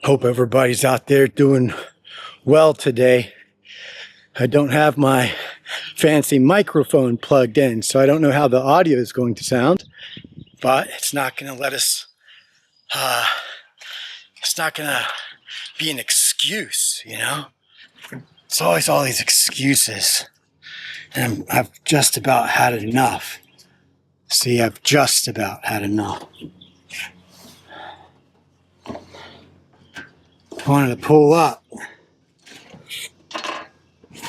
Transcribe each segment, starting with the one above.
Hope everybody's out there doing well today. I don't have my fancy microphone plugged in, so I don't know how the audio is going to sound, but it's not going to let us, it's not going to be an excuse, you know? It's always all these excuses, and I've just about had enough. See, I've just about had enough. I wanted to pull up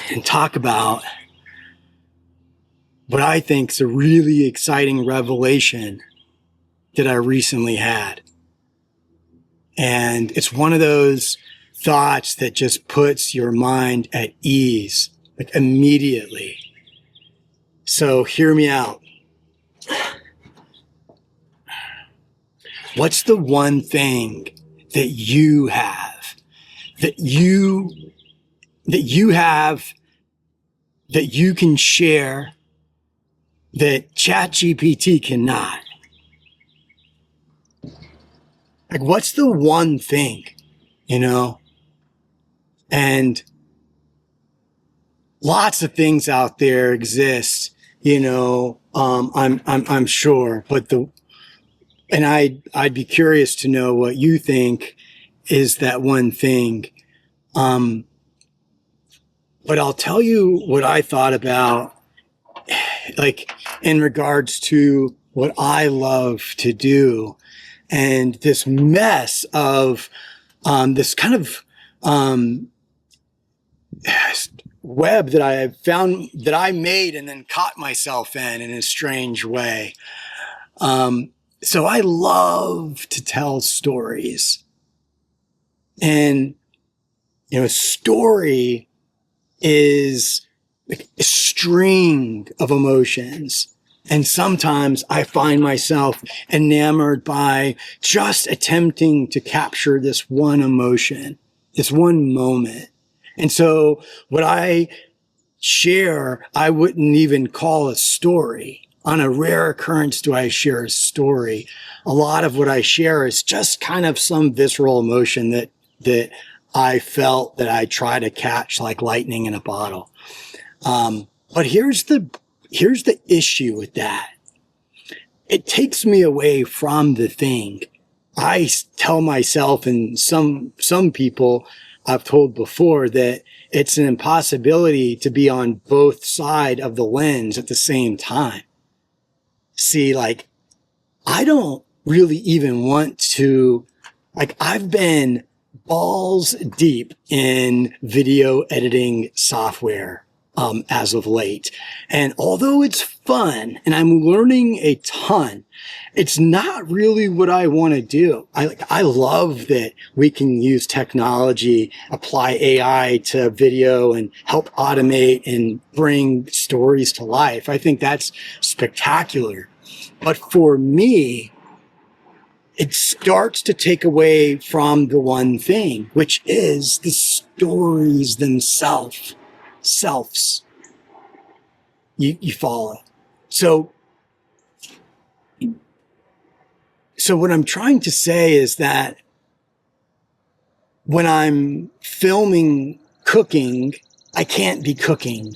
and talk about what I think is a really exciting revelation that I recently had. And it's one of those thoughts that just puts your mind at ease, like immediately. So hear me out. What's the one thing that you have, that you can share that ChatGPT cannot? Like, what's the one thing, you know? And lots of things out there exist, you know, I'm sure, but I'd be curious to know what you think is that one thing. But I'll tell you what I thought about, like, in regards to what I love to do, and this mess of this kind of web that I have found, that I made and then caught myself in a strange way. So I love to tell stories, and you know, a story is like a string of emotions. And sometimes I find myself enamored by just attempting to capture this one emotion, this one moment. And so what I share, I wouldn't even call a story. On a rare occurrence do I share a story. A lot of what I share is just kind of some visceral emotion that I felt that I try to catch like lightning in a bottle. But here's the issue with that. It takes me away from the thing. I tell myself, and some people I've told before, that it's an impossibility to be on both sides of the lens at the same time. See, like, I don't really even want to, like, I've been balls deep in video editing software as of late. And although it's fun and I'm learning a ton, it's not really what I want to do. I love that we can use technology, apply AI to video and help automate and bring stories to life. I think that's spectacular. But for me, it starts to take away from the one thing, which is the stories themselves. You follow. So what I'm trying to say is that when I'm filming cooking, I can't be cooking,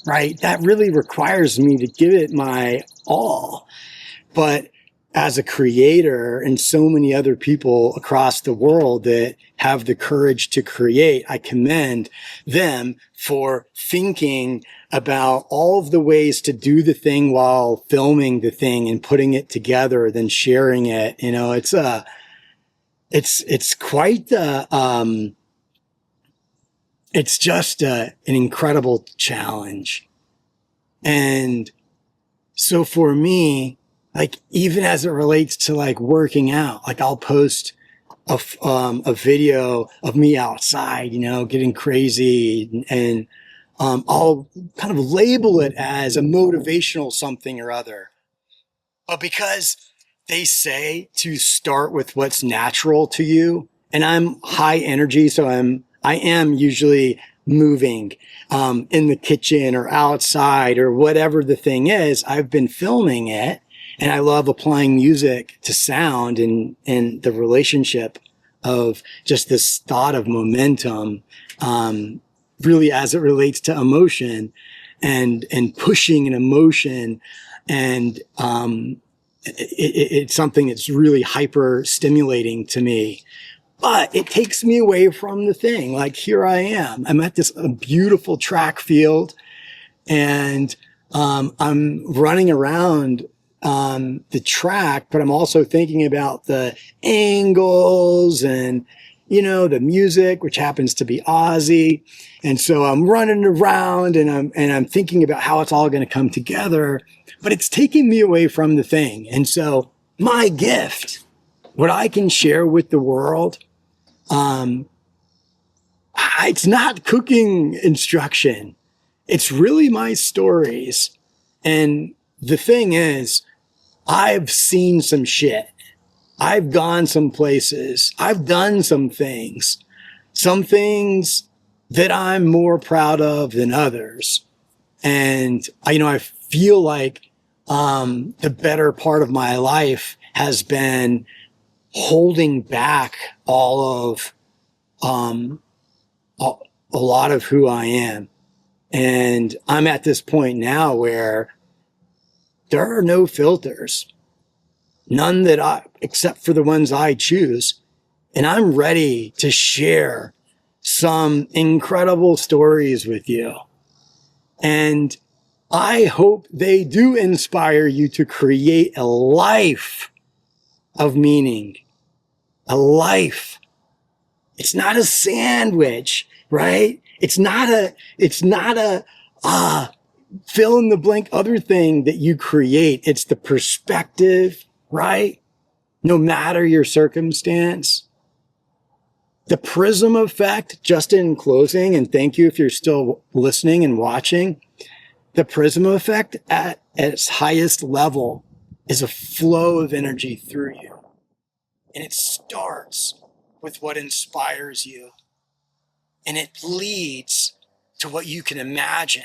right? That really requires me to give it my all. But as a creator, and so many other people across the world that have the courage to create, I commend them for thinking about all of the ways to do the thing while filming the thing and putting it together, then sharing it. You know, it's quite the, it's just an incredible challenge. And so for me, like, even as it relates to like working out, like I'll post a video of me outside, you know, getting crazy, and I'll kind of label it as a motivational something or other. But because they say to start with what's natural to you, and I'm high energy, so I am usually moving in the kitchen or outside or whatever the thing is. I've been filming it, and I love applying music to sound and the relationship of just this thought of momentum, really as it relates to emotion and pushing an emotion. And it's something that's really hyper stimulating to me. But it takes me away from the thing. Like, here I am. I'm at this beautiful track field, and I'm running around the track, but I'm also thinking about the angles and, you know, the music, which happens to be Aussie. And so I'm running around and I'm thinking about how it's all going to come together, but it's taking me away from the thing. And so my gift, what I can share with the world, it's not cooking instruction. It's really my stories. And the thing is, I've seen some shit. I've gone some places. I've done some things that I'm more proud of than others. And I feel like, the better part of my life has been holding back all of, a lot of who I am. And I'm at this point now where there are no filters, none except for the ones I choose. And I'm ready to share some incredible stories with you. And I hope they do inspire you to create a life of meaning, a life. It's not a sandwich, right? It's not a fill in the blank other thing that you create. It's the perspective, right? No matter your circumstance. The Prism Effect, just in closing, and thank you if you're still listening and watching. The Prism Effect at its highest level is a flow of energy through you. And it starts with what inspires you. And it leads to what you can imagine.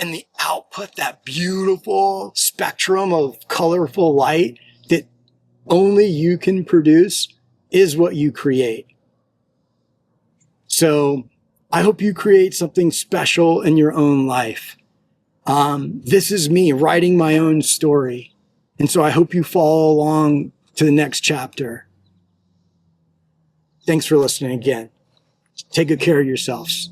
And the output, that beautiful spectrum of colorful light that only you can produce, is what you create. So I hope you create something special in your own life. This is me writing my own story. And so I hope you follow along to the next chapter. Thanks for listening again. Take good care of yourselves.